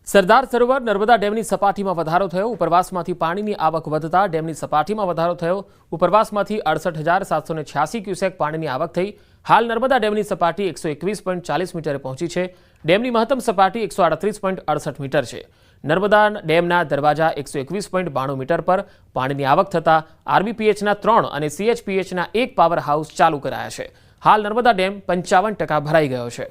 સરદાર સરોવર નર્મદા ડેમની સપાટીમાં વધારો થયો। ઉપરવાસમાંથી પાણીની આવક વધતા ડેમની સપાટીમાં વધારો થયો। ઉપરવાસમાંથી 68,786 ક્યુસેક પાણીની આવક થઈ। હાલ નર્મદા ડેમની સપાટી 121.40 મીટરે પહોંચી છે। ડેમની મહત્તમ સપાટી 138.68 મીટર છે। નર્મદા ડેમના દરવાજા 121.92 મીટર પર પાણીની આવક થતાં આરબીપીએચના 3 અને સીએચપીએચના 1 પાવર હાઉસ ચાલુ કરાયા છે। હાલ નર્મદા ડેમ 55% ભરાઈ ગયો છે।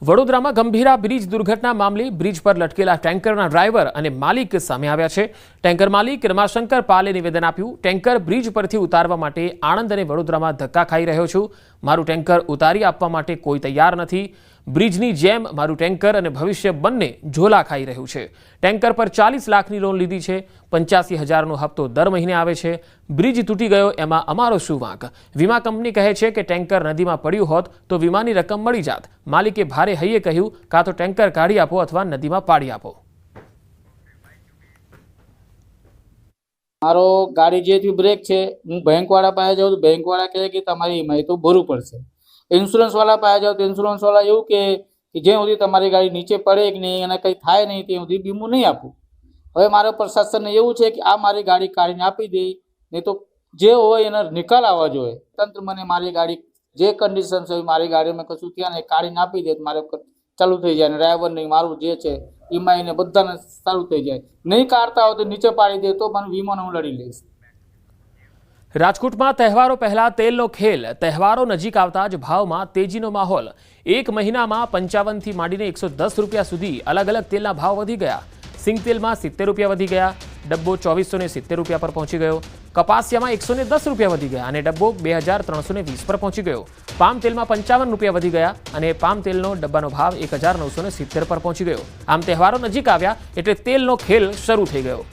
વડોદરામાં ગંભીરા બ્રિજ દુર્ઘટના મામલે બ્રિજ પર લટકેલા ટેન્કરના ડ્રાઈવર અને માલિક સામે આવ્યા છે। ટેન્કર માલિક રમાશંકર પાલે નિવેદન આપ્યું, ટેન્કર બ્રિજ પરથી ઉતારવા માટે આણંદ અને વડોદરામાં ધક્કા ખાઈ રહ્યો છું। મારું ટેન્કર ઉતારી આપવા માટે કોઈ તૈયાર નથી। બ્રિજની જેમ મારું ટેન્કર અને ભવિષ્ય બંને ઝોલા ખાઈ રહ્યું છે। ટેન્કર પર 40 લાખની લોન લીધી છે। 85,000નો હપ્તો દર મહિને આવે છે। બ્રિજ તૂટી ગયો એમાં અમારો શું વાંક? વીમા કંપની કહે છે કે ટેન્કર નદીમાં પડ્યું હોત તો વીમાની રકમ મળી જાત। માલિકે ભારે હૈયે કહ્યું, કાં તો ટેન્કર કાઢી આપો અથવા નદીમાં પાડી આપો। મારો ગાડી જેથી બ્રેક છે, હું બેંકવાળા પાસે જાઉં તો બેંકવાળા કહે કે તમારી ઈએમઆઈ તો ભરવું પડશે। ઇન્સ્યોરન્સવાળા પાસે જાઉં તો ઇન્સ્યોરન્સવાળા એવું કે જ્યાં સુધી તમારી ગાડી નીચે પડે કે નહીં અને કંઈ થાય નહીં ત્યાં સુધી વીમો નહીં આપું। હવે મારા પ્રશાસનને એવું છે કે આ મારી ગાડી કાઢીને આપી દે, નહીં તો જે હોય એનો નિકાલ આવવા જોઈએ। તંત્ર મને મારી ગાડી જે કન્ડિશન છે મારી ગાડીમાં કશું ત્યાં ને કાઢીને આપી દે, મારે ચાલુ થઈ જાય ને ડ્રાઈવર નહીં મારું જે છે ઈએમઆઈ ને બધાને ચાલુ થઈ જાય। નહીં કાઢતા હોય તો નીચે પાડી દે તો મને વીમોને હું લડી લઈશ। રાજકોટમાં તહેવારો પહેલા તેલનો ખેલ। તહેવારો નજીક આવતા જ ભાવમાં તેજીનો માહોલ। એક મહિનામાં 55 થી માંડીને 110 રૂપિયા સુધી અલગ અલગ તેલના ભાવ વધી ગયા। સિંગ તેલમાં 70 રૂપિયા વધી ગયા, ડબ્બો 2470 રૂપિયા પર પહોંચી ગયો। કપાસિયામાં 110 રૂપિયા વધી ગયા અને ડબ્બો 2320 પર પહોંચી ગયો। પામ તેલમાં 55 રૂપિયા વધી ગયા અને પામ તેલનો ડબ્બાનો ભાવ 1970 પર પહોંચી ગયો। આમ તહેવારો નજીક આવ્યા એટલે તેલનો ખેલ શરૂ થઈ ગયો।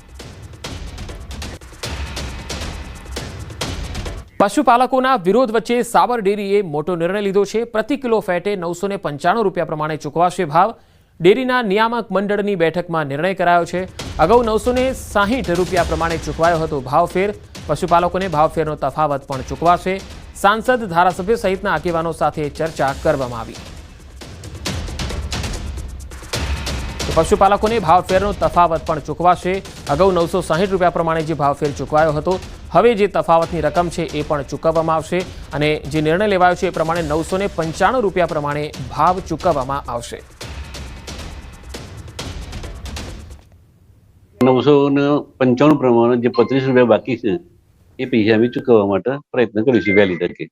પશુપાલકોના વિરોધ વચ્ચે સાબર ડેરીએ મોટો નિર્ણય લીધો છે। પ્રતિ કિલો ફેટે 995 રૂપિયા પ્રમાણે ચૂકવાશે ભાવ। ડેરીના નિયામક મંડળની બેઠકમાં નિર્ણય કરાયો છે। અગાઉ 960 રૂપિયા પ્રમાણે ચૂકવાયો હતો ભાવફેર। પશુપાલકોને ભાવફેરનો તફાવત પણ ચૂકવાશે। સાંસદ, ધારાસભ્ય સહિતના આગેવાનો સાથે ચર્ચા કરવામાં આવી। પશુપાલકોને ભાવફેરનો તફાવત પણ ચૂકવાશે। અગાઉ 960 રૂપિયા પ્રમાણે જે ભાવફેર ચૂકવાયો હતો, હવે જે તફાવતની રકમ છે એ પણ ચૂકવવામાં આવશે અને જે નિર્ણય લેવાયો છે એ પ્રમાણે 995 રૂપિયા પ્રમાણે ભાવ ચૂકવવામાં આવશે। 995 પ્રમાણે જે 35 રૂપિયા બાકી છે એ પૈસા અમે ચૂકવવા માટે પ્રયત્ન કરીશું વહેલી તકે।